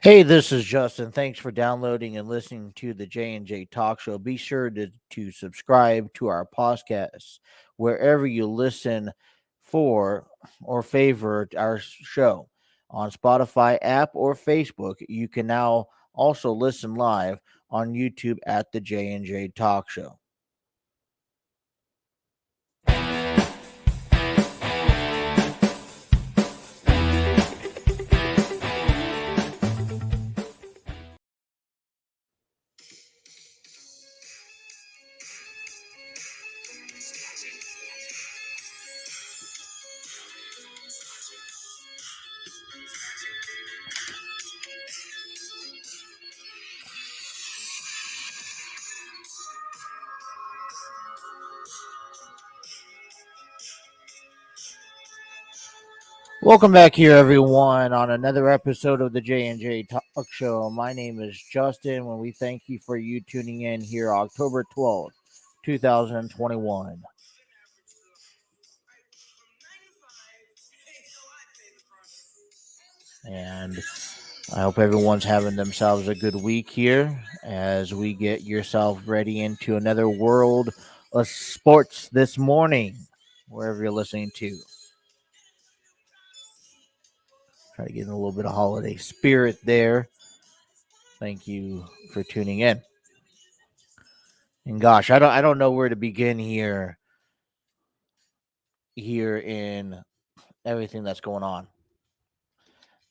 Hey, this is Justin. Thanks for downloading and listening to the J&J Talk Show. Be sure to subscribe to our podcast wherever you listen for or favorite our show on Spotify app or Facebook. You can now also listen live on YouTube at the J&J Talk Show. Welcome back here, everyone, on another episode of the J&J Talk Show. My name is Justin, and we thank you for you tuning in here October 12th, 2021. And I hope everyone's having themselves a good week here as we get yourself ready into another world of sports this morning, wherever you're listening to. Try to get in a little bit of holiday spirit there. Thank you for tuning in. And gosh, I don't know where to begin here in everything that's going on.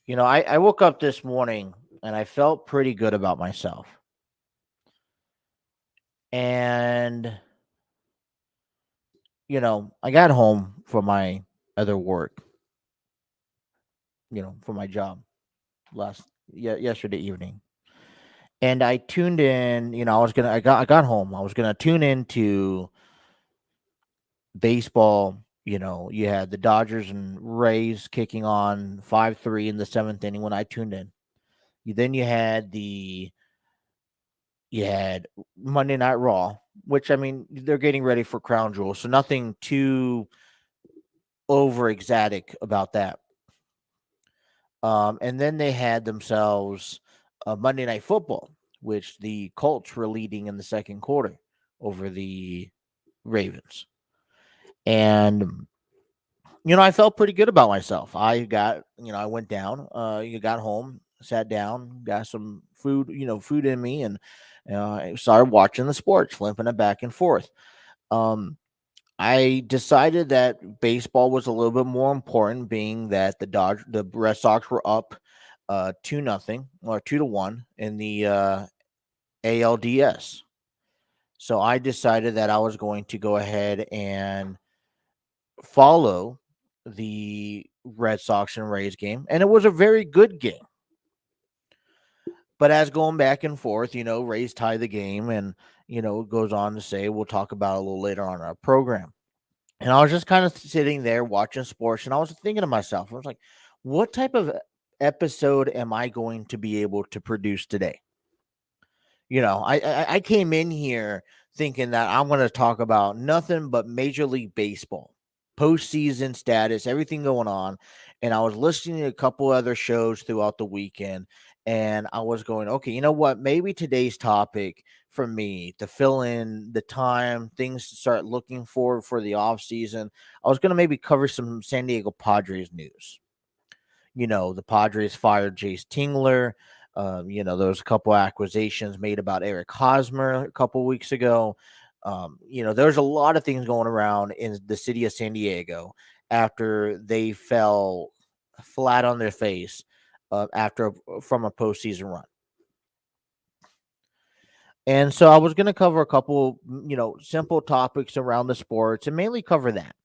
I woke up this morning and I felt pretty good about myself. And I got home from my other work, for my job yesterday evening. And I tuned in, I got home. I was gonna tune into baseball. You had the Dodgers and Rays kicking on 5-3 in the seventh inning when I tuned in. Then you had Monday Night Raw, which I mean they're getting ready for Crown Jewel, so nothing too over exotic about that. And then they had themselves Monday Night Football, which the Colts were leading in the second quarter over the Ravens. And I felt pretty good about myself. I went down, you got home, sat down, got some food in me, and I started watching the sports, flipping it back and forth. Um, I decided that baseball was a little bit more important, being that the Red Sox were up 2-0 or 2-1 in the ALDS. So I decided that I was going to go ahead and follow the Red Sox and Rays game, and it was a very good game. But as going back and forth, Rays tie the game, and it goes on to say we'll talk about it a little later on in our program. And I was just kind of sitting there watching sports, and I was thinking to myself, I was like, what type of episode am I going to be able to produce today? I came in here thinking that I'm going to talk about nothing but Major League Baseball, postseason status, everything going on. And I was listening to a couple other shows throughout the weekend, and I was going, okay, you know what? Maybe today's topic for me to fill in the time, things to start looking for the off season. I was going to maybe cover some San Diego Padres news. The Padres fired Jace Tingler. There was a couple acquisitions made about Eric Hosmer a couple weeks ago. There's a lot of things going around in the city of San Diego after they fell flat on their face from a postseason run. And so I was going to cover a couple, simple topics around the sports and mainly cover that.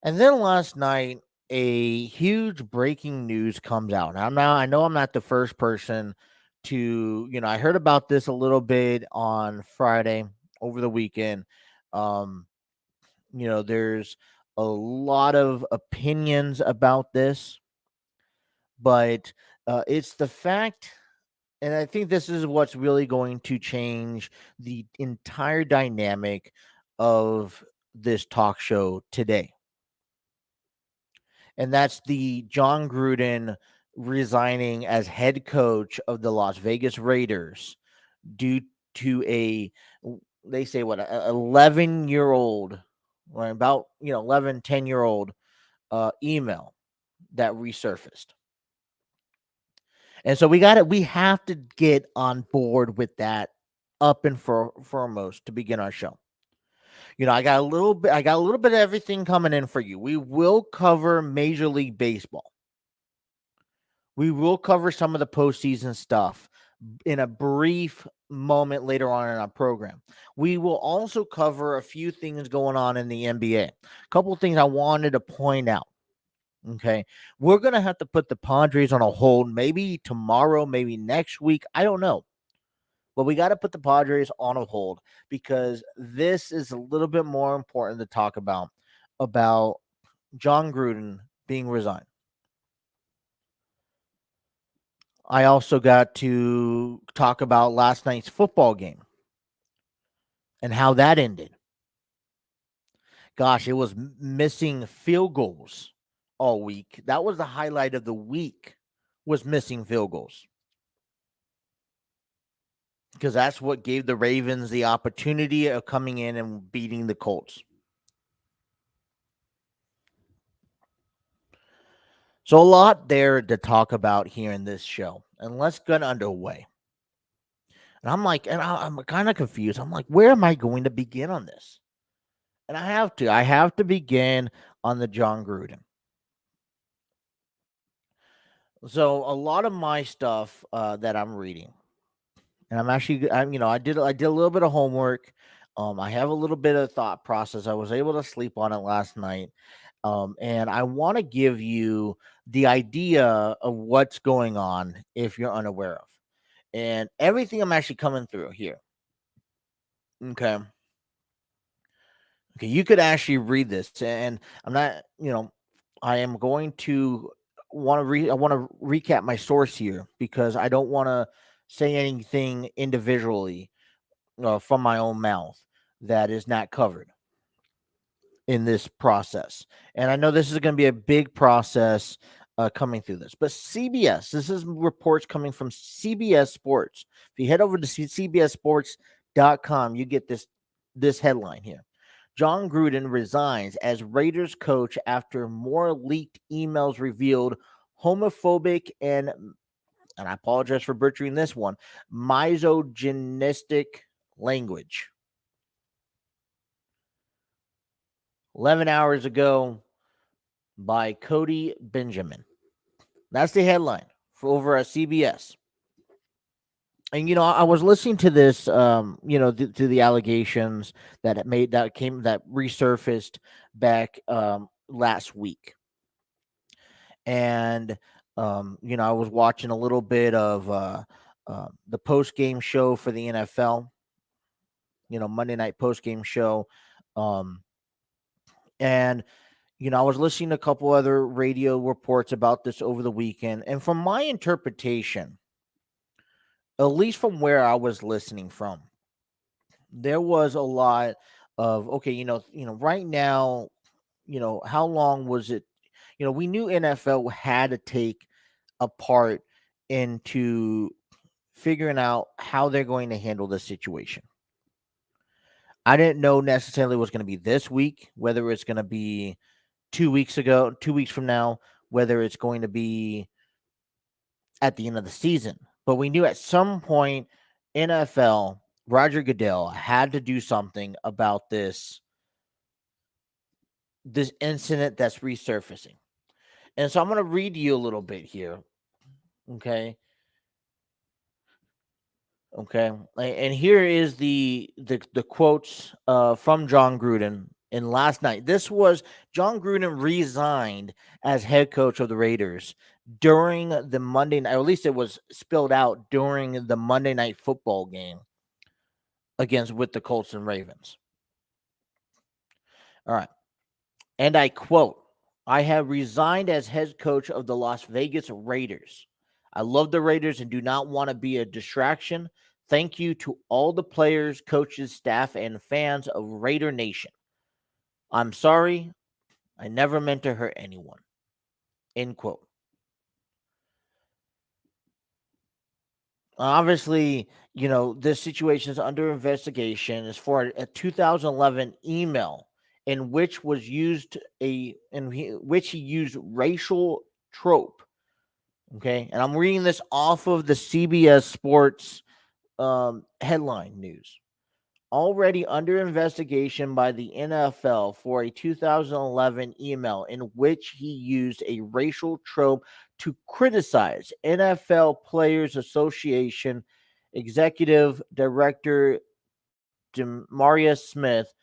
And then last night, a huge breaking news comes out. I know I'm not the first person to, I heard about this a little bit on Friday over the weekend. Um, there's a lot of opinions about this, but it's the fact, and I think this is what's really going to change the entire dynamic of this talk show today. And that's the John Gruden resigning as head coach of the Las Vegas Raiders due to they say what, a 11-year-old, or about 11, 10-year-old email that resurfaced. And so we have to get on board with that up and foremost to begin our show. I got a little bit of everything coming in for you. We will cover Major League Baseball. We will cover some of the postseason stuff in a brief moment later on in our program. We will also cover a few things going on in the NBA. A couple of things I wanted to point out. Okay. We're going to have to put the Padres on a hold maybe tomorrow, maybe next week. I don't know. But we got to put the Padres on a hold because this is a little bit more important to talk about John Gruden being resigned. I also got to talk about last night's football game and how that ended. Gosh, it was missing field goals all week. That was the highlight of the week, was missing field goals. Because that's what gave the Ravens the opportunity of coming in and beating the Colts. So a lot there to talk about here in this show. And let's get underway. And I'm kind of confused. I'm like, where am I going to begin on this? And I have to begin on the John Gruden. So a lot of my stuff that I'm reading, and I did a little bit of homework. I have a little bit of thought process. I was able to sleep on it last night. And I want to give you the idea of what's going on if you're unaware of. And everything I'm actually coming through here. Okay. Okay, you could actually read this, and I'm not, I am going to I want to recap my source here because I don't want to say anything individually from my own mouth that is not covered in this process. And I know this is going to be a big process coming through this. But CBS, this is reports coming from CBS Sports. If you head over to cbssports.com, you get this headline here. John Gruden resigns as Raiders coach after more leaked emails revealed homophobic and I apologize for butchering this one, misogynistic language. 11 hours ago by Cody Benjamin. That's the headline for over at CBS. And I was listening to this, to the allegations that resurfaced back last week, and I was watching a little bit of the post game show for the NFL, Monday night post game show, and I was listening to a couple other radio reports about this over the weekend, and from my interpretation, at least from where I was listening from, there was a lot of okay, right now, how long was it? We knew NFL had to take a part into figuring out how they're going to handle this situation. I didn't know necessarily it was going to be this week, whether it's going to be 2 weeks from now, whether it's going to be at the end of the season. But we knew at some point NFL, Roger Goodell had to do something about this incident that's resurfacing. And so I'm going to read you a little bit here. Okay. Okay. And here is the quotes from John Gruden in last night. This was John Gruden resigned as head coach of the Raiders during the Monday night, or at least it was spilled out during the Monday night football game with the Colts and Ravens. All right. And I quote, I have resigned as head coach of the Las Vegas Raiders. I love the Raiders and do not want to be a distraction. Thank you to all the players, coaches, staff, and fans of Raider Nation. I'm sorry. I never meant to hurt anyone. End quote. Obviously, this situation is under investigation. As for a 2011 email in which was used which he used racial trope. Okay, and I'm reading this off of the CBS Sports headline news. Already under investigation by the NFL for a 2011 email in which he used a racial trope to criticize NFL Players Association Executive Director Demarius Smith.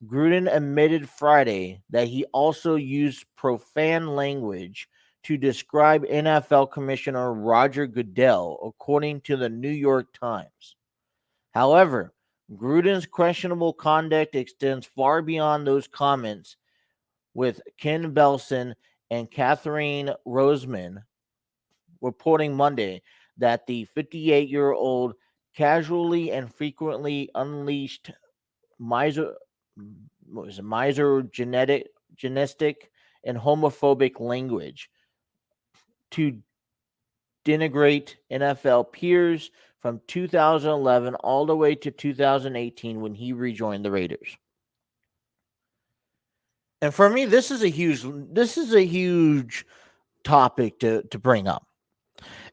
Gruden admitted Friday that he also used profane language to describe NFL Commissioner Roger Goodell, according to the New York Times. However, Gruden's questionable conduct extends far beyond those comments, with Ken Belson and Catherine Roseman reporting Monday that the 58-year-old casually and frequently unleashed miser, genetic and homophobic language to denigrate NFL peers from 2011 all the way to 2018 when he rejoined the Raiders. And for me, this is a huge topic to bring up.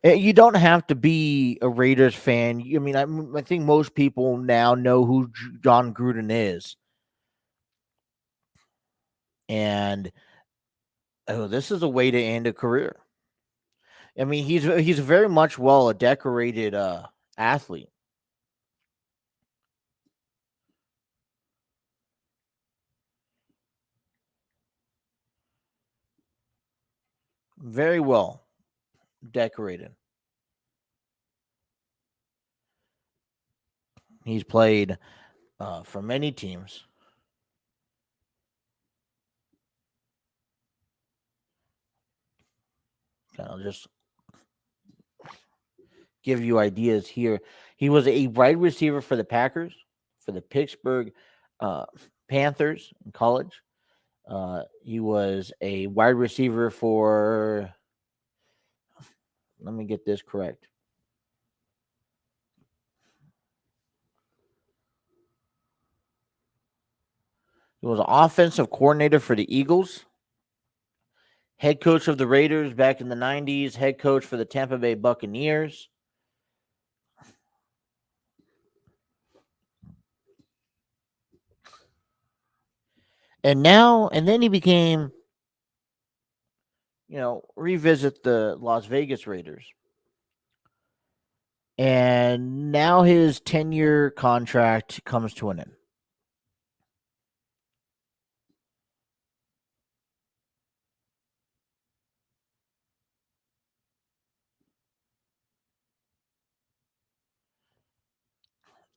You don't have to be a Raiders fan. I mean, I think most people now know who John Gruden is. And this is a way to end a career. I mean, he's very much a decorated athlete. Very well decorated. He's played for many teams. I'll just give you ideas here. He was a wide receiver for the Packers, for the Pittsburgh Panthers in college. He was a wide receiver for, let me get this correct. He was an offensive coordinator for the Eagles, head coach of the Raiders back in the 90s, head coach for the Tampa Bay Buccaneers. And then he became, revisit the Las Vegas Raiders. And now his 10-year contract comes to an end.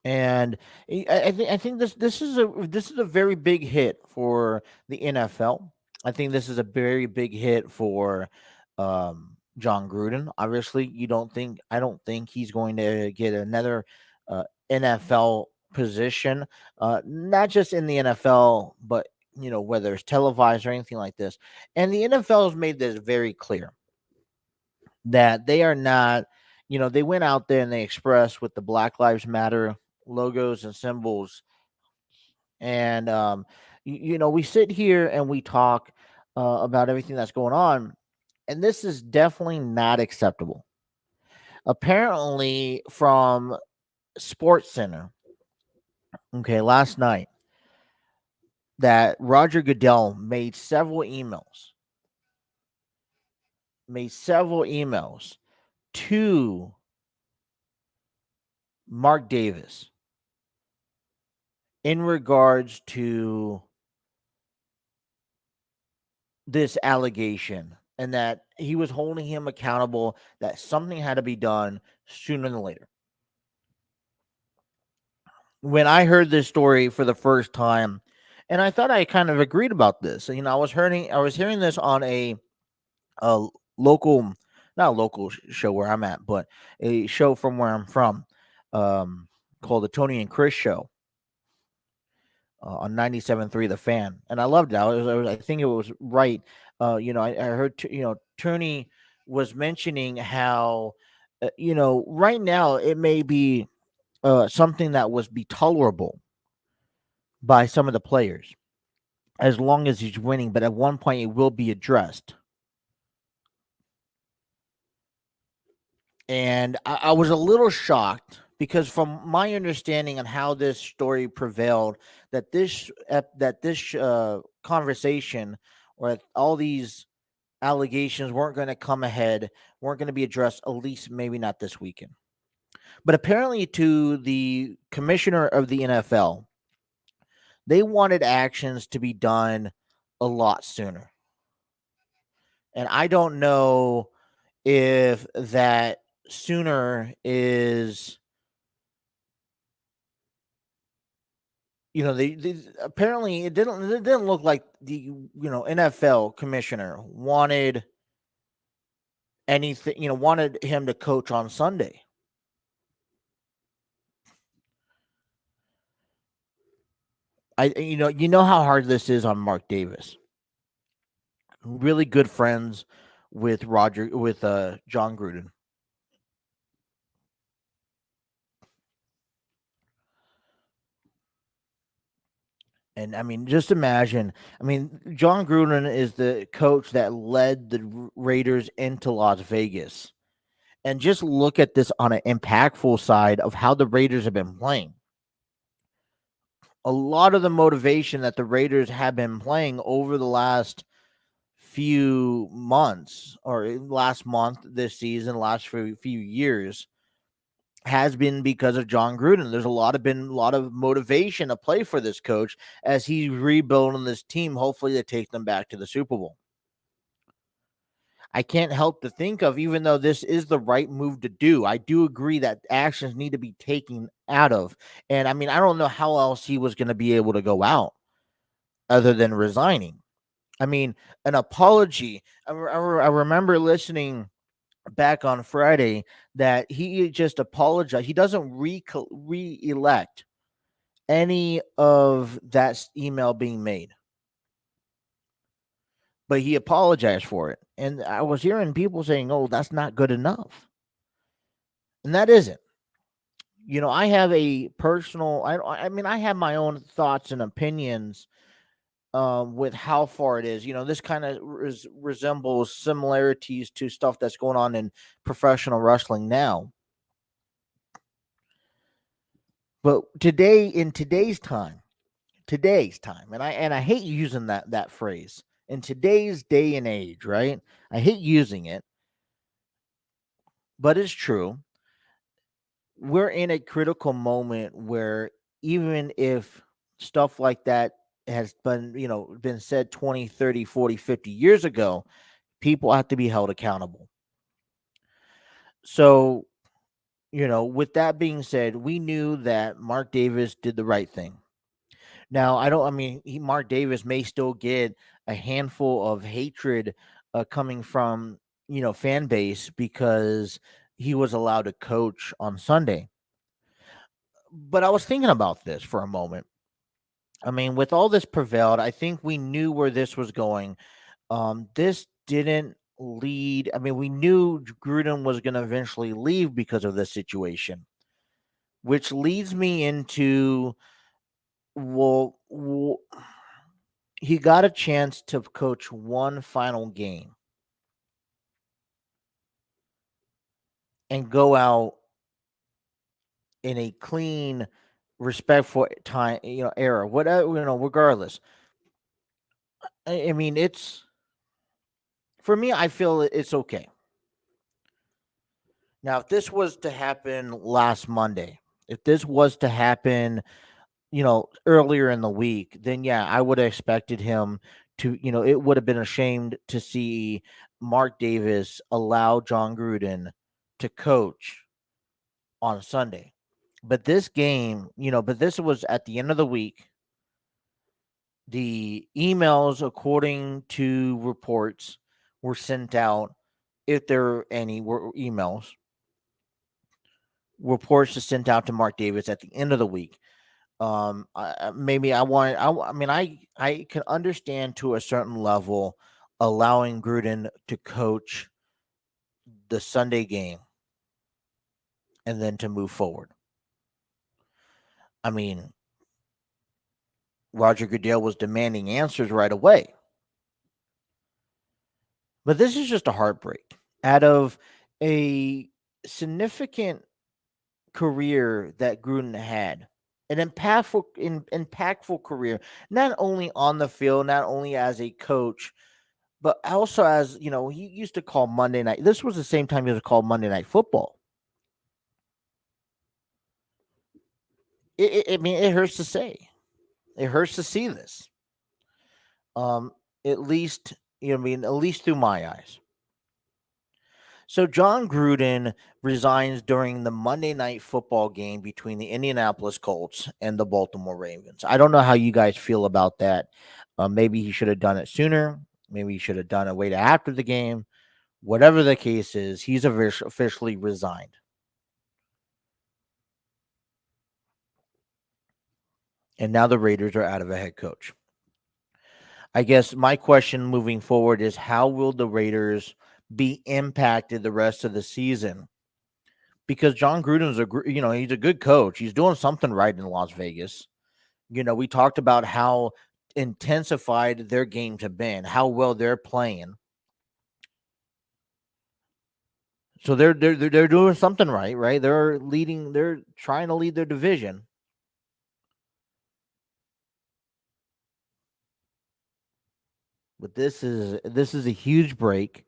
And I think this is a very big hit for the NFL. I think this is a very big hit for John Gruden. Obviously, I don't think he's going to get another NFL position, not just in the NFL, but whether it's televised or anything like this. And the NFL has made this very clear that they are not. They went out there and they expressed with the Black Lives Matter logos and symbols. And we sit here and we talk about everything that's going on, and this is definitely not acceptable. Apparently, from Sports Center, okay, last night, that Roger Goodell made several emails to Mark Davis in regards to this allegation, and that he was holding him accountable, that something had to be done sooner than later. When I heard this story for the first time, and I thought I kind of agreed about this. I was hearing this on a local, not a local show where I'm at, but a show from where I'm from, called the Tony and Chris Show, on 97.3 The Fan, and I loved it. I think it was right. I heard Tony was mentioning how right now it may be something that was be tolerable by some of the players as long as he's winning, but at one point it will be addressed. And I was a little shocked because, from my understanding on how this story prevailed, that this conversation or all these allegations weren't going to come ahead, weren't going to be addressed, at least maybe not this weekend. But apparently, to the commissioner of the NFL, they wanted actions to be done a lot sooner. And I don't know if that sooner is, they apparently it didn't look like the NFL commissioner wanted anything, wanted him to coach on Sunday. You know how hard this is on Mark Davis. Really good friends with John Gruden. And I mean, just imagine. I mean, John Gruden is the coach that led the Raiders into Las Vegas. And just look at this on an impactful side of how the Raiders have been playing. A lot of the motivation that the Raiders have been playing over the last few months, or last month, this season, last few years, has been because of John Gruden. There's been a lot of motivation to play for this coach as he's rebuilding this team, hopefully to take them back to the Super Bowl. I can't help to think of, even though this is the right move to do, I do agree that actions need to be taken out of. And I mean, I don't know how else he was going to be able to go out other than resigning. I mean, an apology. I remember listening back on Friday that he just apologized. He doesn't re-elect any of that email being made, but he apologized for it. And I was hearing people saying, "Oh, that's not good enough," and that isn't. I have a personal. I mean, I have my own thoughts and opinions with how far it is. This kind of resembles similarities to stuff that's going on in professional wrestling now. But in today's time, and I hate using that phrase, in today's day and age, right? I hate using it, but it's true. We're in a critical moment where, even if stuff like that has been said 20, 30, 40, 50 years ago, people have to be held accountable. So, with that being said, we knew that Mark Davis did the right thing. Now, I mean, Mark Davis may still get a handful of hatred coming from, fan base because he was allowed to coach on Sunday. But I was thinking about this for a moment. I mean, with all this prevailed, I think we knew where this was going. This didn't lead. I mean, we knew Gruden was going to eventually leave because of this situation, which leads me into, well, he got a chance to coach one final game and go out in a clean, respectful time, era, whatever, regardless. I mean, it's, for me, I feel it's okay. Now, if this was to happen last Monday, if this was to happen, earlier in the week, then yeah, I would have expected him to, it would have been a shame to see Mark Davis allow John Gruden to coach on Sunday. But this game, but this was at the end of the week. The emails, according to reports, were sent out, if there any were emails. Reports are sent out to Mark Davis at the end of the week. Maybe I mean, I can understand to a certain level allowing Gruden to coach the Sunday game. and then to move forward. I mean, Roger Goodell was demanding answers right away. But this is just a heartbreak. Out of a significant career that Gruden had, an impactful career, not only on the field, not only as a coach, but also as, he used to call Monday night. This was the same time he was called Monday Night Football. I mean, it hurts to say. It hurts to see this. Um, at least, at least through my eyes. So John Gruden resigns during the Monday Night Football game between the Indianapolis Colts and the Baltimore Ravens. I don't know how you guys feel about that. Maybe he should have done it sooner. Maybe he should have done it way after the game. Whatever the case is, he's officially resigned. And now the Raiders are out of a head coach. I guess my question moving forward is, how will the Raiders be impacted the rest of the season? Because John Gruden's he's a good coach. He's doing something right in Las Vegas. We talked about how intensified their games have been, how well they're playing. So they're doing something right, right? They're trying to lead their division. But this is a huge break.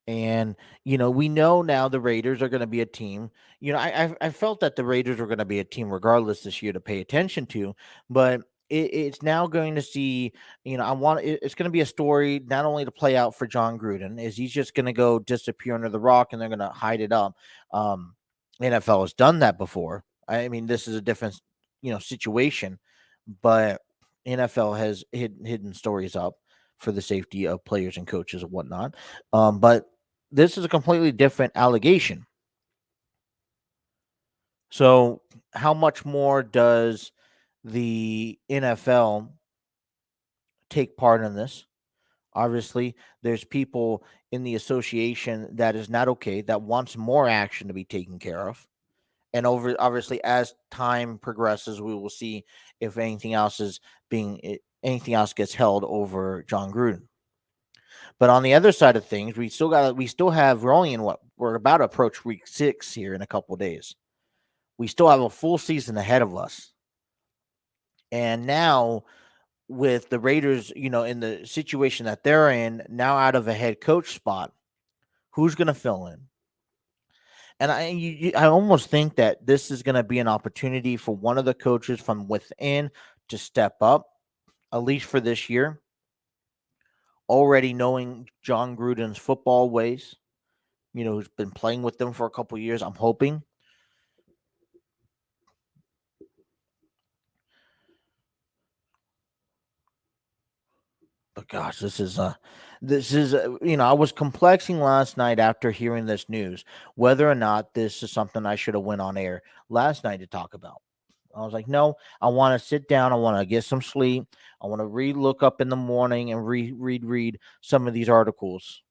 And we know now the Raiders are going to be a team. I felt that the Raiders were going to be a team regardless this year to pay attention to, but it's now going to see. It's going to be a story not only to play out for John Gruden, is he's just going to go disappear under the rock and they're going to hide it up. NFL has done that before. I mean, this is a different situation, but NFL has hidden stories up for the safety of players and coaches and whatnot. But this is a completely different allegation. So, how much more does the NFL take part in this? Obviously, there's people in the association that is not okay, that wants more action to be taken care of. And obviously, as time progresses, we will see if anything else gets held over John Gruden. But on the other side of things, we're about to approach week 6 here in a couple of days. We still have a full season ahead of us. And now with the Raiders, in the situation that they're in, now out of a head coach spot, who's going to fill in? And I almost think that this is going to be an opportunity for one of the coaches from within to step up, at least for this year. Already knowing John Gruden's football ways, who's been playing with them for a couple of years, I'm hoping. But gosh, I was complexing last night after hearing this news, whether or not this is something I should have went on air last night to talk about. I was like, no, I want to sit down. I want to get some sleep. I want to look up in the morning and read some of these articles.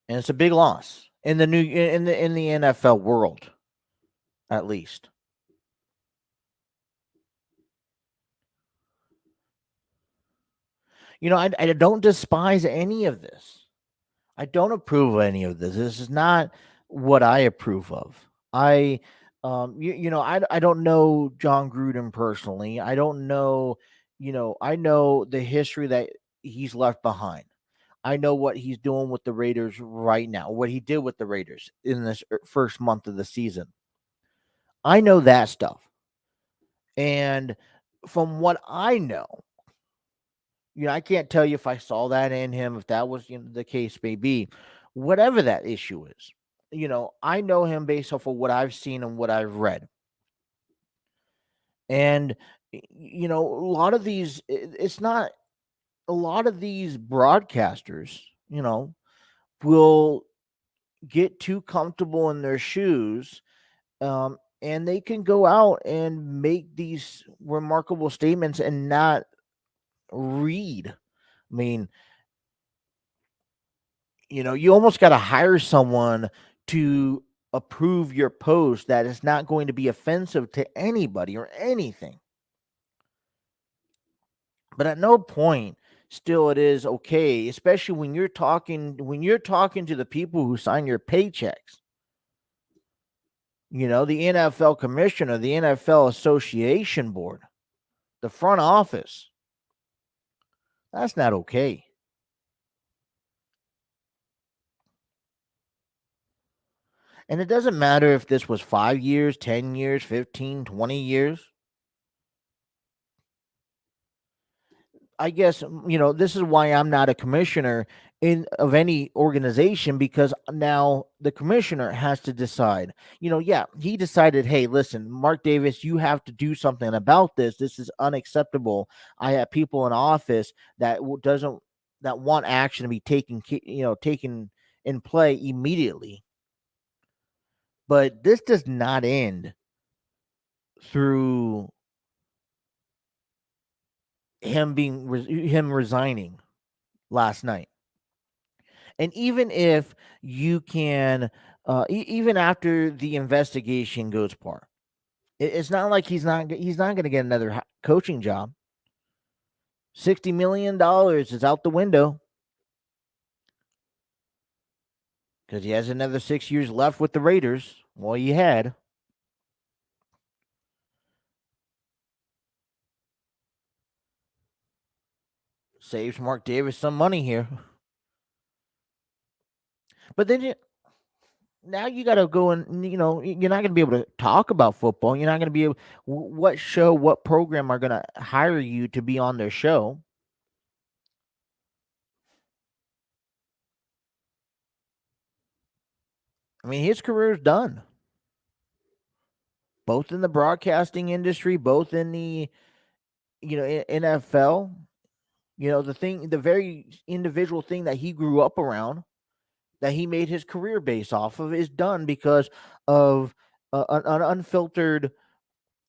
And it's a big loss in the NFL world, at least. I don't despise any of this. I don't approve of any of this. This is not what I approve of. I don't know John Gruden personally. I don't know, I know the history that he's left behind. I know what he's doing with the Raiders right now, what he did with the Raiders in this first month of the season. I know that stuff. And from what I know, I can't tell you if I saw that in him, if that was the case may be, whatever that issue is. I know him based off of what I've seen and what I've read. And, a lot of these, it's not a lot of these broadcasters, will get too comfortable in their shoes. And they can go out and make these remarkable statements and not read. I mean, you almost got to hire someone to approve your post that is not going to be offensive to anybody or anything. But at no point still it is okay, especially when you're talking to the people who sign your paychecks. The NFL commissioner, the NFL association board, the front office. That's not okay. And it doesn't matter if this was 5 years, 10 years, 15, 20 years. I guess, this is why I'm not a commissioner of any organization, because now the commissioner has to decide. He decided, hey, listen, Mark Davis, you have to do something about this. This is unacceptable. I have people in office that want action to be taken in play immediately. But this does not end through him resigning last night. And even if you can, even after the investigation goes par, it's not like he's not going to get another coaching job. $60 million is out the window because he has another 6 years left with the Raiders. Well, he had. Saves Mark Davis some money here. But then now you got to go and, you're not going to be able to talk about football. You're not going to be able, what program are going to hire you to be on their show? I mean, his career is done. Both in the broadcasting industry, both in the, NFL. The very individual thing that he grew up around, that he made his career base off of, is done because of an unfiltered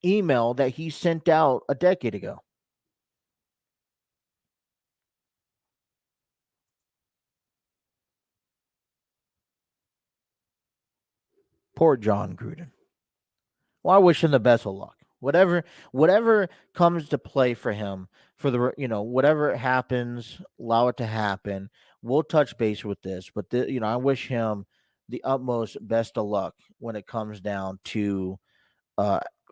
email that he sent out a decade ago. Poor John Gruden. Well, I wish him the best of luck. Whatever comes to play for him, for the whatever happens, allow it to happen. We'll touch base with this, but I wish him the utmost best of luck when it comes down to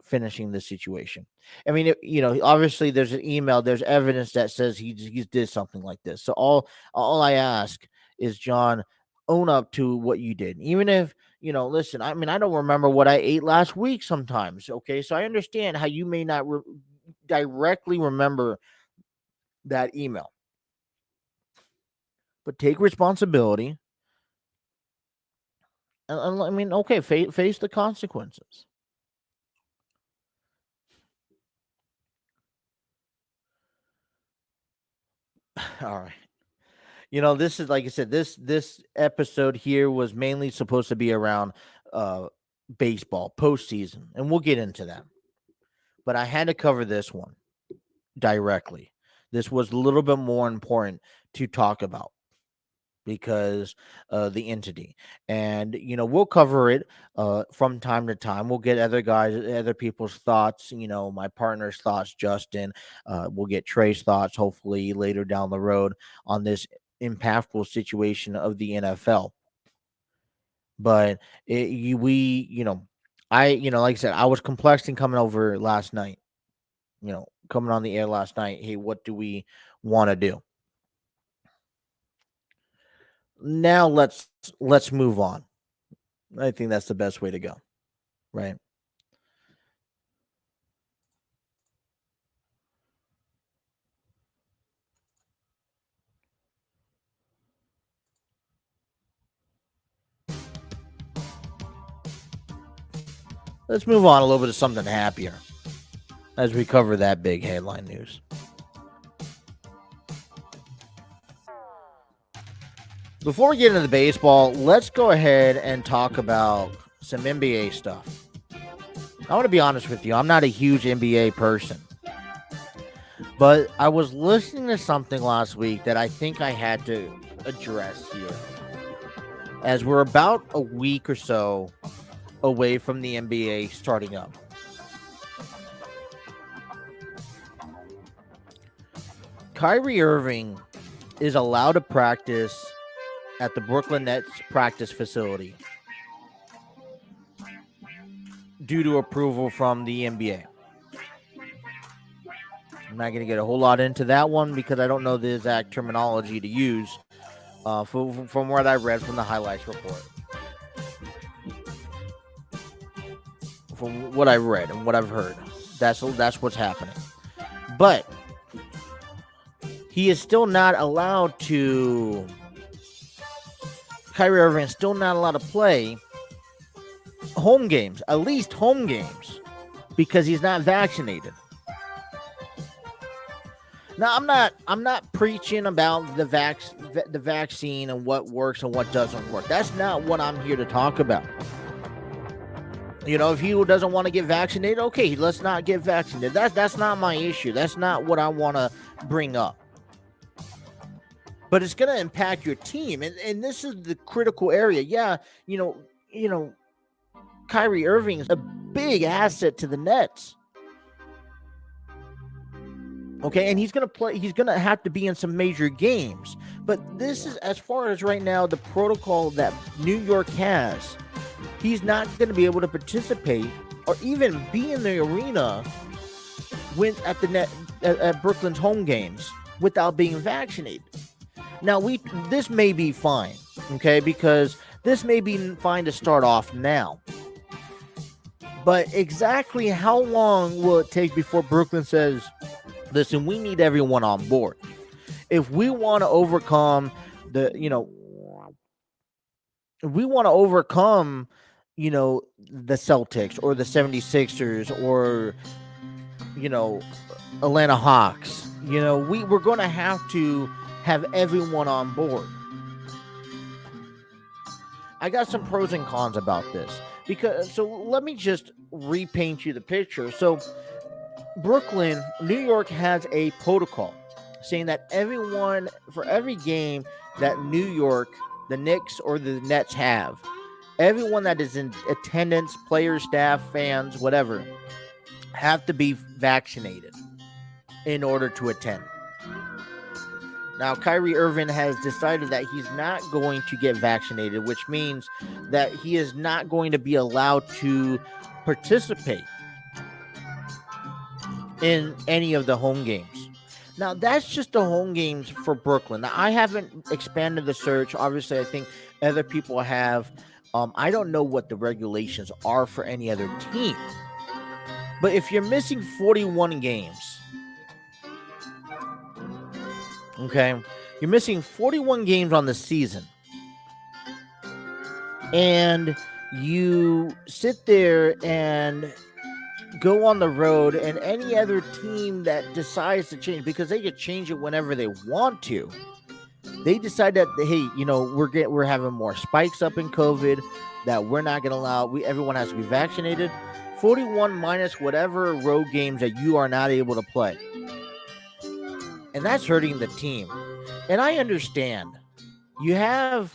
finishing the situation. I mean, obviously there's an email, there's evidence that says he did something like this. So all I ask is, John, own up to what you did. Even if, listen, I mean, I don't remember what I ate last week sometimes. Okay. So I understand how you may not directly remember that email, but take responsibility. And I mean, okay, face the consequences. All right. This is, like I said, this episode here was mainly supposed to be around baseball postseason, and we'll get into that. But I had to cover this one directly. This was a little bit more important to talk about because the entity, and we'll cover it from time to time. We'll get other people's thoughts, my partner's thoughts, Justin. We'll get Trey's thoughts hopefully later down the road on this impactful situation of the NFL. But like I said, I was complexing coming over last night, coming on the air last night. Hey, what do we want to do? Now let's move on. I think that's the best way to go, right? Let's move on a little bit to something happier as we cover that big headline news. Before we get into the baseball, let's go ahead and talk about some NBA stuff. I want to be honest with you. I'm not a huge NBA person, but I was listening to something last week that I think I had to address here. as we're about a week or so away from the NBA starting up. Kyrie Irving is allowed to practice at the Brooklyn Nets practice facility due to approval from the NBA. I'm not going to get a whole lot into that one because I don't know the exact terminology to use from what I read from the highlights report. From what I read and what I've heard, that's what's happening. But he is still not allowed to. Kyrie Irving is still not allowed to play home games, at least home games, because he's not vaccinated. Now, I'm not preaching about the vaccine and what works and what doesn't work. That's not what I'm here to talk about. You know, if he doesn't want to get vaccinated, okay, let's not get vaccinated. That's not my issue. That's not what I want to bring up. But it's going to impact your team, and this is the critical area. Yeah, you know, Kyrie Irving is a big asset to the Nets. Okay, and he's going to play. He's going to have to be in some major games. But this is, as far as right now, the protocol that New York has. He's not going to be able to participate or even be in the arena at Brooklyn's home games without being vaccinated. Now, this may be fine, okay, because this may be fine to start off now. But exactly how long will it take before Brooklyn says, listen, we need everyone on board? If we want to overcome the Celtics or the 76ers or, Atlanta Hawks, we're going to have everyone on board. I got some pros and cons about this so let me just repaint you the picture. So Brooklyn, New York has a protocol saying that for every game that New York, the Knicks or the Nets have, everyone that is in attendance, players, staff, fans, whatever, have to be vaccinated in order to attend. Now, Kyrie Irving has decided that he's not going to get vaccinated, which means that he is not going to be allowed to participate in any of the home games. Now, that's just the home games for Brooklyn. Now, I haven't expanded the search. Obviously, I think other people have. I don't know what the regulations are for any other team. But if you're missing 41 games, okay, you're missing 41 games on the season, and you sit there and go on the road, and any other team that decides to change, because they could change it whenever they want to, they decide that, hey, we're having more spikes up in COVID, that we're not going to allow, everyone has to be vaccinated. 41 minus whatever road games that you are not able to play. And that's hurting the team. And I understand. You have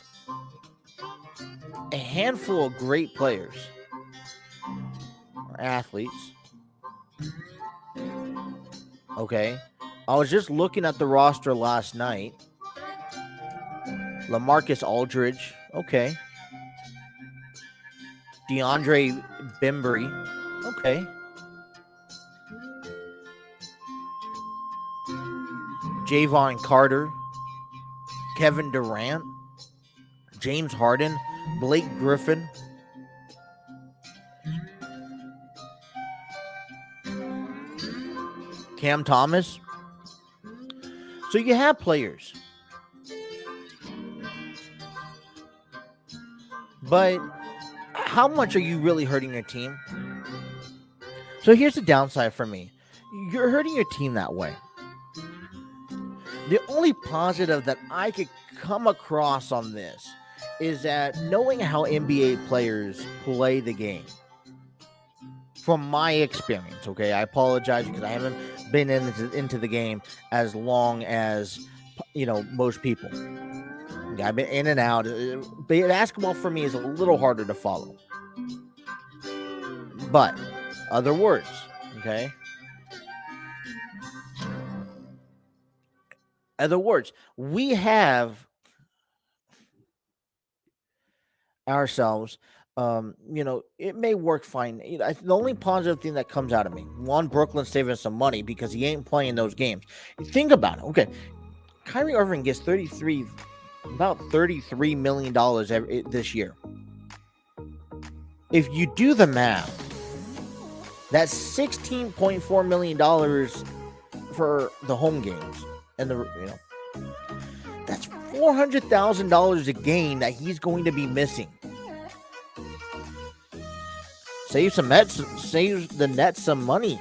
a handful of great players or athletes. Okay. I was just looking at the roster last night. LaMarcus Aldridge. Okay. DeAndre Bembry. Okay. Javon Carter. Kevin Durant. James Harden. Blake Griffin. Cam Thomas. So you have players. But how much are you really hurting your team? So here's the downside for me. You're hurting your team that way. The only positive that I could come across on this is that knowing how NBA players play the game, from my experience, okay, I apologize because I haven't been into the game as long as, most people, I've been in and out. Basketball for me is a little harder to follow. But other words, okay? Other words, we have ourselves, it may work fine. The only positive thing that comes out of me, one, Brooklyn's saving some money because he ain't playing those games. Think about it. Okay, Kyrie Irving gets about $33 million this year. If you do the math, that's $16.4 million for the home games, and that's $400,000 a gain that he's going to be missing. Save the Nets some money.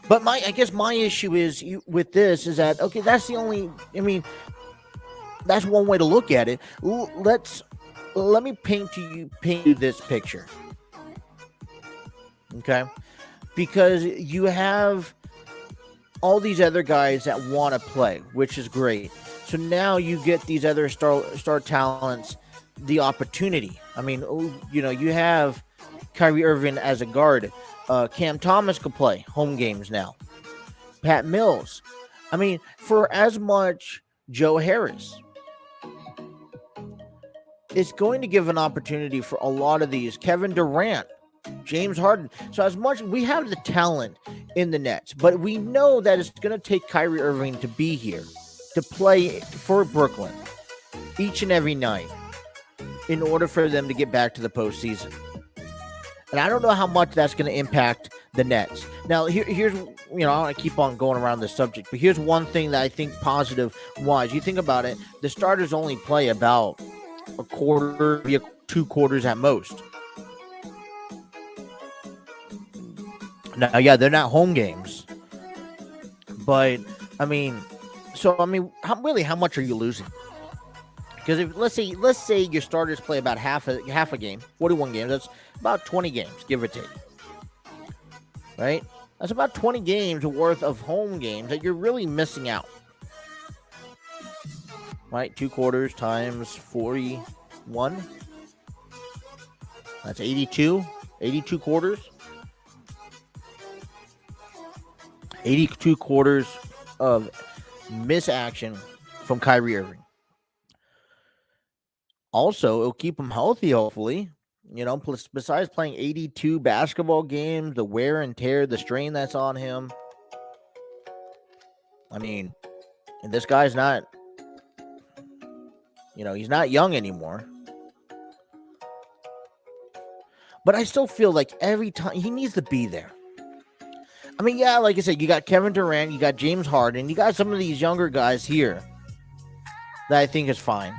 But I guess my issue is with this is that, okay, that's the only, that's one way to look at it. Let me paint you this picture. Okay? Because you have all these other guys that want to play, which is great. So now you get these other star talents the opportunity. You have Kyrie Irving as a guard. Cam Thomas could play home games now. Pat Mills. For as much Joe Harris. It's going to give an opportunity for a lot of these. Kevin Durant. James Harden. So as much we have the talent in the Nets, but we know that it's going to take Kyrie Irving to be here to play for Brooklyn each and every night in order for them to get back to the postseason. And I don't know how much that's going to impact the Nets. Now, here's, I don't want to keep on going around this subject, but here's one thing that I think positive wise. You think about it, the starters only play about a quarter, 2 quarters at most. Now, yeah, they're not home games, but how much are you losing? Because if let's say your starters play about half a game, 41 games, that's about 20 games, give or take. Right? That's about 20 games worth of home games that you're really missing out. Right? 2 quarters times 41. That's 82. 82 quarters. 82 quarters of misaction from Kyrie Irving. Also, it'll keep him healthy, hopefully. Besides playing 82 basketball games, the wear and tear, the strain that's on him. And this guy's not, he's not young anymore. But I still feel like every time he needs to be there. Yeah, like I said, you got Kevin Durant, you got James Harden, you got some of these younger guys here that I think is fine.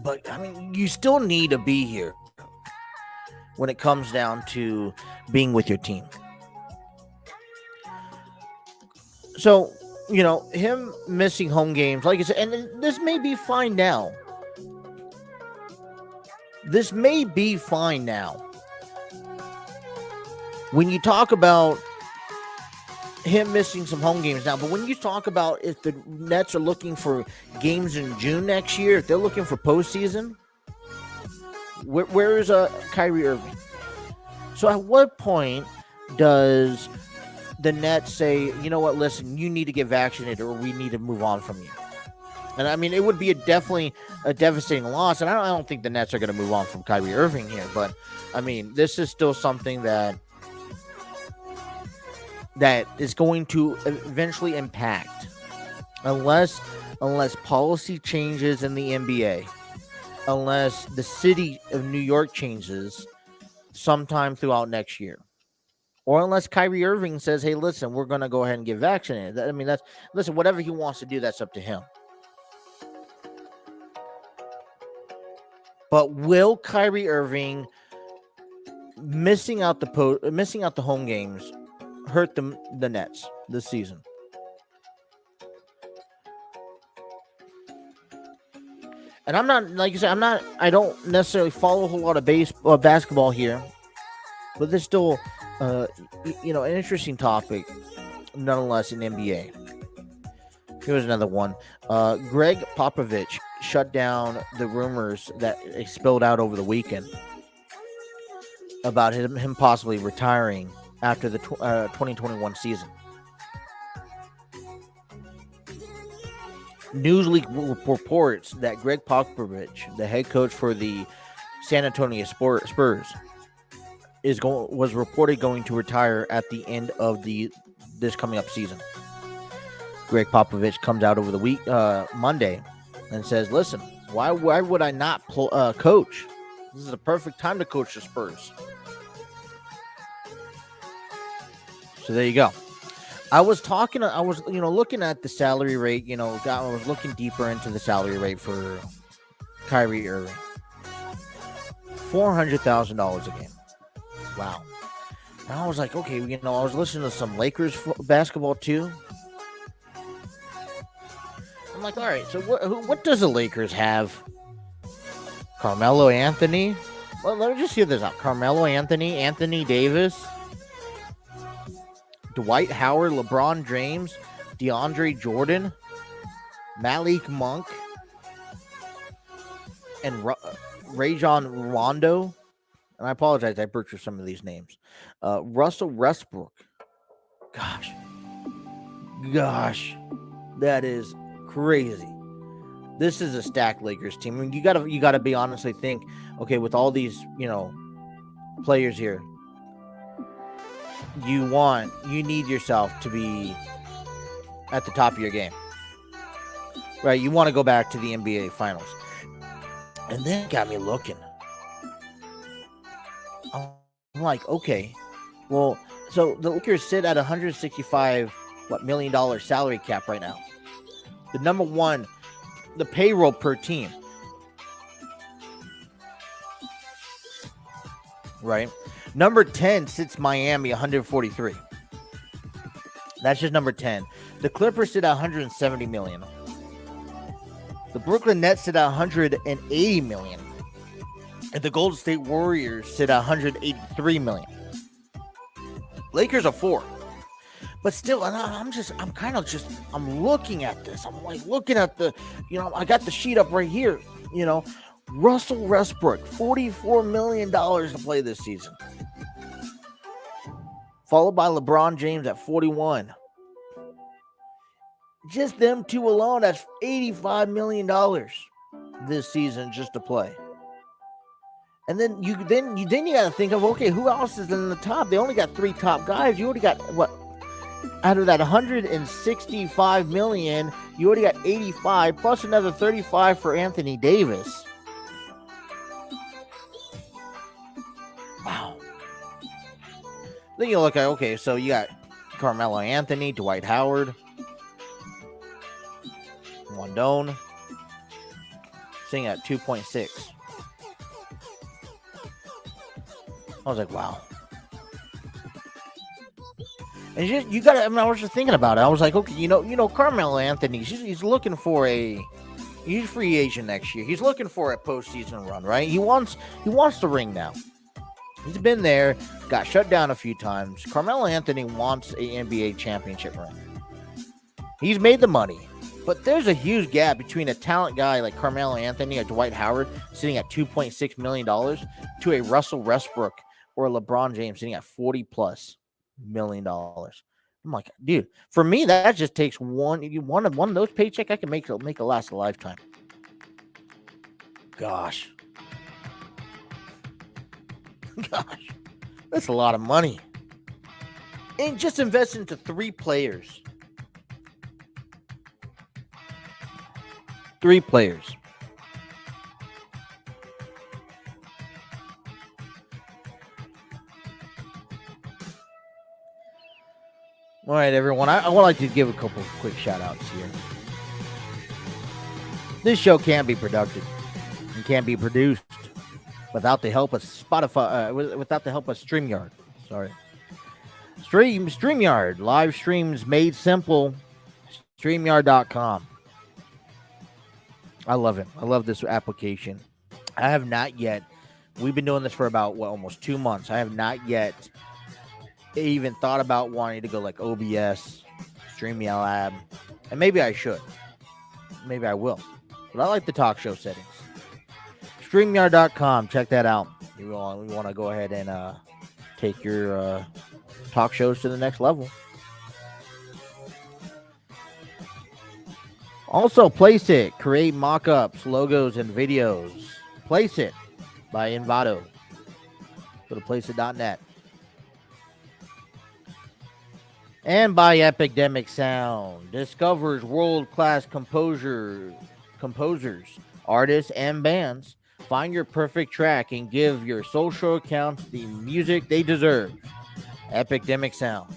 But, you still need to be here when it comes down to being with your team. So, him missing home games, like I said, and this may be fine now. This may be fine now. When you talk about him missing some home games now, but when you talk about if the Nets are looking for games in June next year, if they're looking for postseason, where is Kyrie Irving? So at what point does the Nets say, you know what, listen, you need to get vaccinated or we need to move on from you? And it would be definitely a devastating loss. And I don't think the Nets are going to move on from Kyrie Irving here. But this is still something that is going to eventually impact, unless policy changes in the NBA, unless the city of New York changes sometime throughout next year, or unless Kyrie Irving says, "Hey, listen, we're going to go ahead and get vaccinated." Whatever he wants to do, that's up to him. But will Kyrie Irving missing out the home games hurt the Nets this season? And I'm not, like I said, I don't necessarily follow a whole lot of basketball here, but this is still, an interesting topic nonetheless in NBA. Here's another one. Greg Popovich shut down the rumors that spilled out over the weekend about him possibly retiring after the 2021 season. Newsweek reports that Greg Popovich, the head coach for the San Antonio Spurs, was reported going to retire at the end of this coming up season. Greg Popovich comes out over the week Monday and says, "Listen, why would I not coach? This is a perfect time to coach the Spurs." So there you go. I was looking at the salary rate. I was looking deeper into the salary rate for Kyrie Irving. $400,000 a game. Wow. And I was like, okay, I was listening to some Lakers basketball too. I'm like, all right, so what does the Lakers have? Carmelo Anthony? Well, let me just hear this out. Carmelo Anthony, Anthony Davis, Dwight Howard, LeBron James, DeAndre Jordan, Malik Monk, and Rajon Rondo. And I apologize, I butchered some of these names. Russell Westbrook. Gosh, that is crazy. This is a stacked Lakers team. I mean, you gotta be honestly think, okay, with all these, players here, you need yourself to be at the top of your game. Right? You want to go back to the NBA finals. And then it got me looking. I'm like, okay, well, so the Lakers sit at $165 million salary cap right now. The number one, the payroll per team. Right? Number 10 sits Miami, 143. That's just number 10. The Clippers sit at 170 million. The Brooklyn Nets sit at 180 million. And the Golden State Warriors sit at 183 million. Lakers are 4. But still, I'm looking at this. I'm like looking at I got the sheet up right here. Russell Westbrook, $44 million to play this season. Followed by LeBron James at 41. Just them two alone, that's $85 million this season just to play. And then you got to think of, okay, who else is in the top? They only got 3 top guys. You already got what? Out of that 165 million, you already got 85 plus another 35 for Anthony Davis. Wow. Then you look at, okay, so you got Carmelo Anthony, Dwight Howard, Wandone, sitting at 2.6. I was like, wow. And you got to, I was just thinking about it. I was like, okay, Carmelo Anthony, he's looking for he's free agent next year. He's looking for a postseason run, right? He wants the ring now. He's been there, got shut down a few times. Carmelo Anthony wants an NBA championship ring. He's made the money. But there's a huge gap between a talent guy like Carmelo Anthony or Dwight Howard sitting at $2.6 million to a Russell Westbrook or a LeBron James sitting at $40+ million. I'm like, dude, for me, that just takes one of those paycheck. I can make it last a lifetime. Gosh, that's a lot of money. And just invest into 3 players. 3 players. All right, everyone. I would like to give a couple of quick shout outs here. This show can't be productive and can't be produced without the help of Spotify, without the help of StreamYard. Sorry. StreamYard. Live streams made simple. StreamYard.com. I love it. I love this application. I have not yet. We've been doing this for about, almost 2 months. I have not yet even thought about wanting to go like OBS, StreamYard, and maybe I should. Maybe I will. But I like the talk show settings. StreamYard.com. Check that out. We want to go ahead and take your talk shows to the next level. Also, Place It. Create mock-ups, logos, and videos. Place It by Envato. Go to placeit.net. And by Epidemic Sound. Discovers world-class composers, artists, and bands. Find your perfect track and give your social accounts the music they deserve. Epidemic Sounds.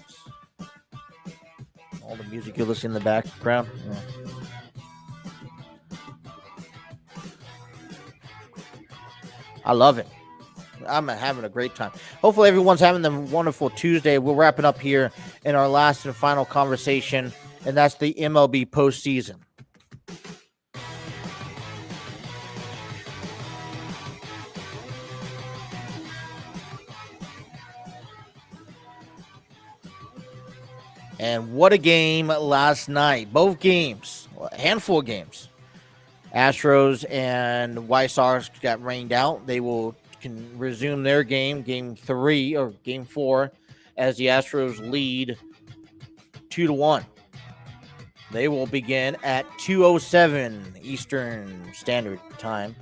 All the music you listen in the background. Yeah. I love it. I'm having a great time. Hopefully everyone's having a wonderful Tuesday. We're wrapping up here in our last and final conversation, and that's the MLB postseason. And what a game last night. Both games, a handful of games. Astros and White Sox got rained out. They can resume their game 3 or game 4, as the Astros lead 2-1. They will begin at 2:07 Eastern Standard Time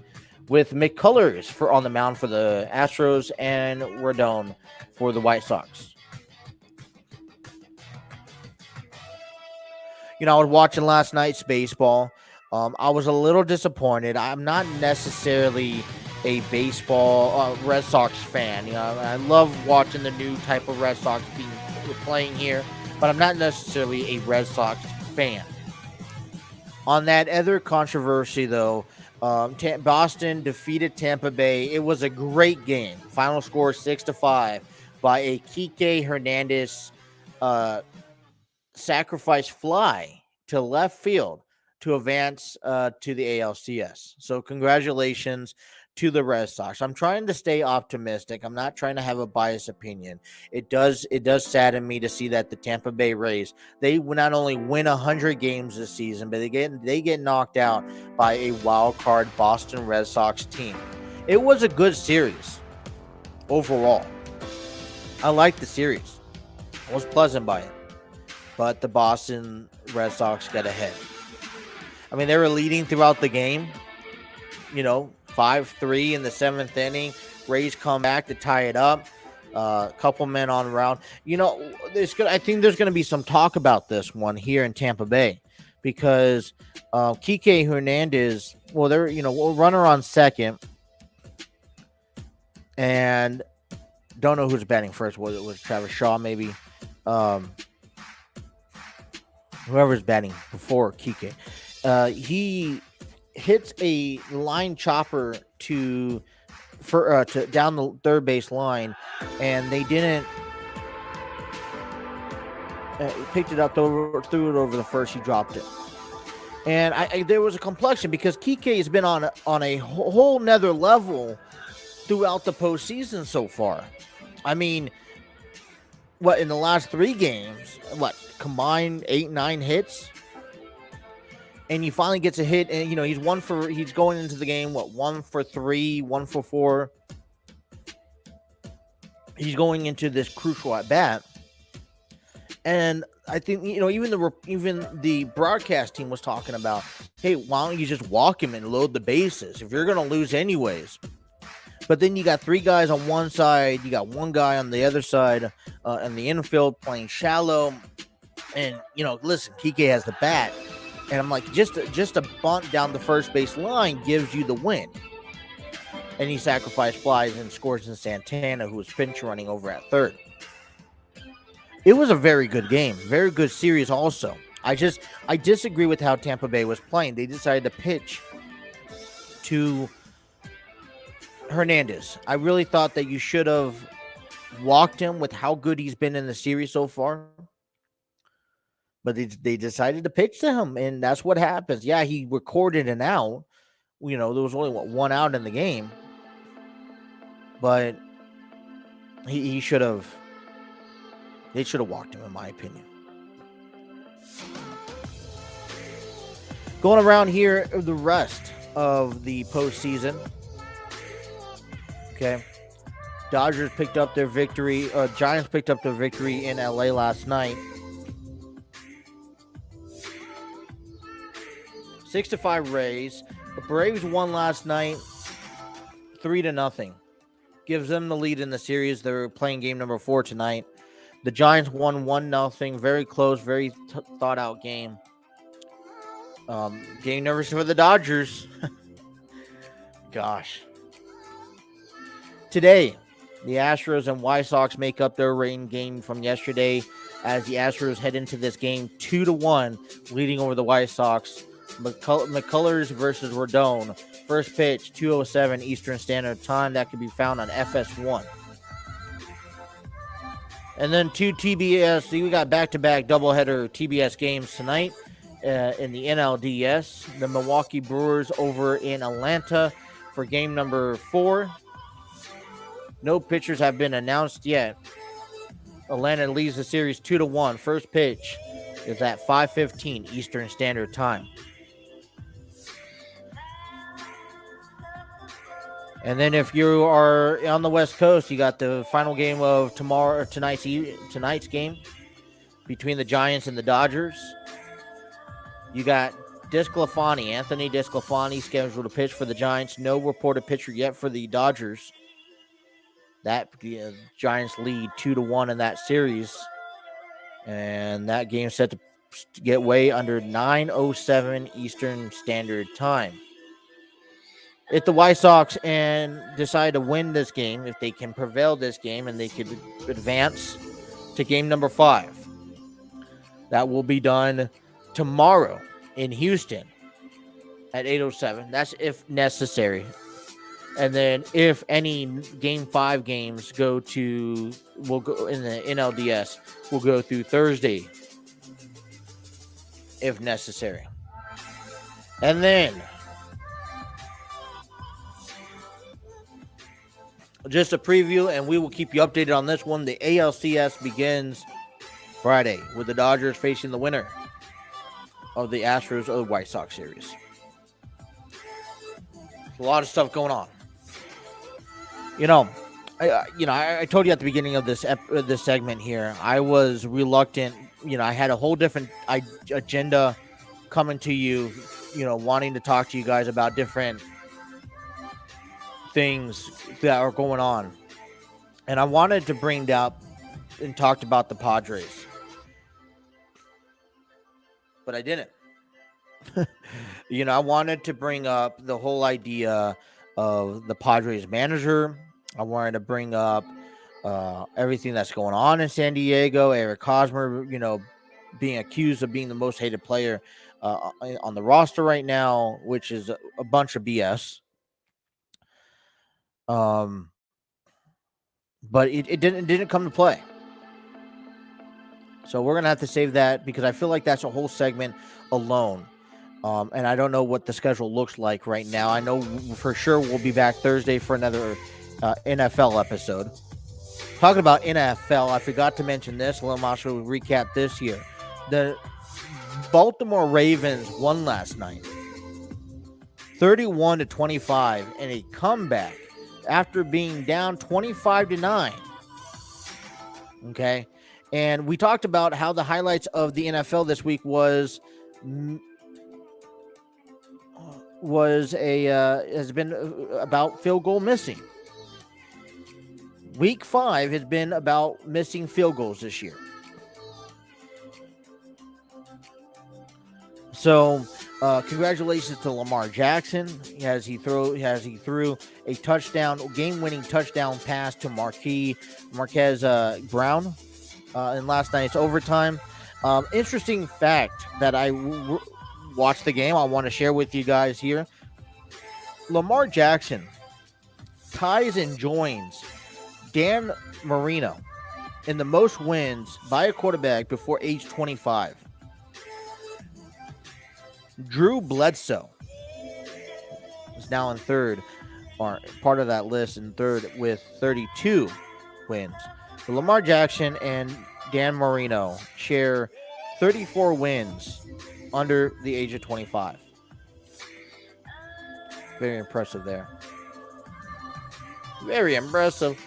with McCullers on the mound for the Astros and Rodon for the White Sox. You know, I was watching last night's baseball. I was a little disappointed. I'm not necessarily a baseball Red Sox fan. You know, I love watching the new type of Red Sox playing here, but I'm not necessarily a Red Sox fan. On that other controversy, though, Boston defeated Tampa Bay. It was a great game. Final score 6-5 by a Kike Hernandez sacrifice fly to left field to advance to the ALCS. So congratulations to the Red Sox. I'm trying to stay optimistic. I'm not trying to have a biased opinion. It does sadden me to see that the Tampa Bay Rays, they not only win 100 games this season, but they get knocked out by a wild card Boston Red Sox team. It was a good series overall. I liked the series. I was pleasant by it. But the Boston Red Sox got ahead. I mean, they were leading throughout the game. You know, 5-3 in the 7th inning. Rays come back to tie it up. A couple men on round. You know, I think there's going to be some talk about this one here in Tampa Bay, because Kike Hernandez, well, they're, you know, runner on second, and don't know who's batting first. Was Travis Shaw maybe? Whoever's batting before Kike. He hits a line chopper to down the third base line, and they didn't picked it up, threw it over the first. He dropped it, and there was a complexion, because Kike has been on a whole nother level throughout the postseason so far. I mean, in the last 3 games, combined 8-9 hits, and he finally gets a hit, and you know he's going into the game 1 for 3, 1 for 4. He's going into this crucial at bat, and I think, you know, even the broadcast team was talking about, hey, why don't you just walk him and load the bases if you're going to lose anyways? But then you got 3 guys on one side, you got 1 guy on the other side, in the infield playing shallow. And, you know, listen, Kike has the bat, and I'm like, just a bunt down the first base line gives you the win. And he sacrificed flies and scores in Santana, who was pinch running over at third. It was a very good game, very good series also. I disagree with how Tampa Bay was playing. They decided to pitch to Hernandez. I really thought that you should have walked him with how good he's been in the series so far. But they decided to pitch to him, and that's what happens. Yeah, he recorded an out. You know, there was only 1 out in the game. But he should have They should have walked him, in my opinion. Going around here, the rest of the postseason. Okay. Dodgers picked up their victory. Giants picked up their victory in LA last night. 6-5 Rays. The Braves won last night 3-0. Gives them the lead in the series. They're playing game number 4 tonight. The Giants won 1-0. Very close, very thought out game. Getting nervous for the Dodgers. Gosh. Today, the Astros and White Sox make up their rain game from yesterday as the Astros head into this game 2-1, leading over the White Sox. McCullers versus Rodon. First pitch, 2:07 Eastern Standard Time. That can be found on FS1. And then 2 TBS. We got back-to-back doubleheader TBS games tonight. In the NLDS, the Milwaukee Brewers over in Atlanta for game number 4. No pitchers have been announced yet. Atlanta leads the series 2-1. First pitch is at 5:15 Eastern Standard Time. And then if you are on the West Coast, you got the final game of tonight's game between the Giants and the Dodgers. You got Anthony Desclafani scheduled to pitch for the Giants. No reported pitcher yet for the Dodgers. That Giants lead 2-1 in that series. And that game's set to get way under 9:07 Eastern Standard Time. If the White Sox decide to win this game, if they can prevail this game and they could advance to game number 5, that will be done tomorrow in Houston at 8:07. That's if necessary. And then if any game 5 games will go in the NLDS, will go through Thursday if necessary. And then just a preview, and we will keep you updated on this one. The ALCS begins Friday with the Dodgers facing the winner of the Astros or the White Sox series. A lot of stuff going on. I told you at the beginning of this segment here, I was reluctant. I had a whole different agenda coming to you, wanting to talk to you guys about different things that are going on. And I wanted to bring up and talked about the Padres. But I didn't. I wanted to bring up the whole idea of the Padres manager. I wanted to bring up everything that's going on in San Diego. Eric Hosmer, being accused of being the most hated player on the roster right now, which is a bunch of BS. But it didn't come to play. So we're gonna have to save that because I feel like that's a whole segment alone. And I don't know what the schedule looks like right now. I know for sure we'll be back Thursday for another NFL episode. Talking about NFL, I forgot to mention this. Let me also recap this here. The Baltimore Ravens won last night, 31-25, in a comeback after being down 25-9. Okay. And we talked about how the highlights of the NFL this week has been about field goal missing. Week 5 has been about missing field goals this year. So, congratulations to Lamar Jackson as he threw a game-winning touchdown pass to Marquez Brown in last night's overtime. Interesting fact that I watched the game, I want to share with you guys here. Lamar Jackson ties and joins Dan Marino in the most wins by a quarterback before age 25. Drew Bledsoe is now in third, or part of that list in third with 32 wins. But Lamar Jackson and Dan Marino share 34 wins under the age of 25. Very impressive there. Very impressive.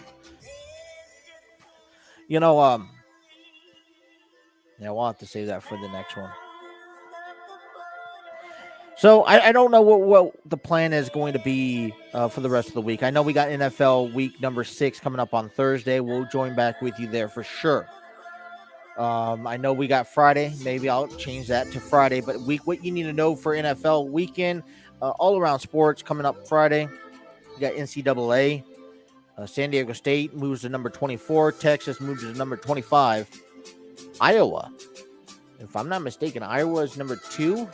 Yeah, we'll have to save that for the next one. So I don't know what the plan is going to be for the rest of the week. I know we got NFL week number 6 coming up on Thursday. We'll join back with you there for sure. I know we got Friday. Maybe I'll change that to Friday. But what you need to know for NFL weekend, all around sports coming up Friday. We got NCAA. San Diego State moves to number 24. Texas moves to number 25. Iowa, if I'm not mistaken, Iowa is number 2.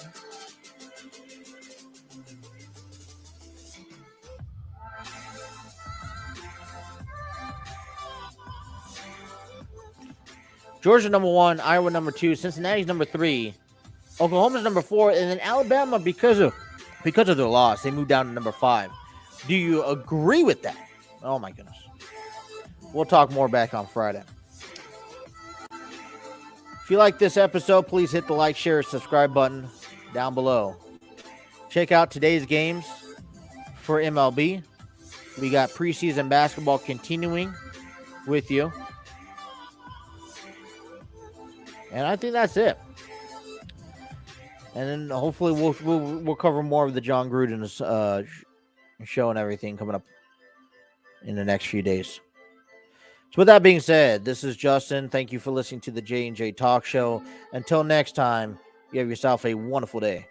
Georgia number 1, Iowa number 2, Cincinnati's number 3, Oklahoma's number 4, and then Alabama, because of their loss, they moved down to number 5. Do you agree with that? Oh my goodness. We'll talk more back on Friday. If you like this episode, please hit the like, share, subscribe button down below. Check out today's games for MLB. We got preseason basketball continuing with you. And I think that's it. And then hopefully we'll cover more of the John Gruden show and everything coming up in the next few days. So with that being said, this is Justin. Thank you for listening to the J&J Talk Show. Until next time, you have yourself a wonderful day.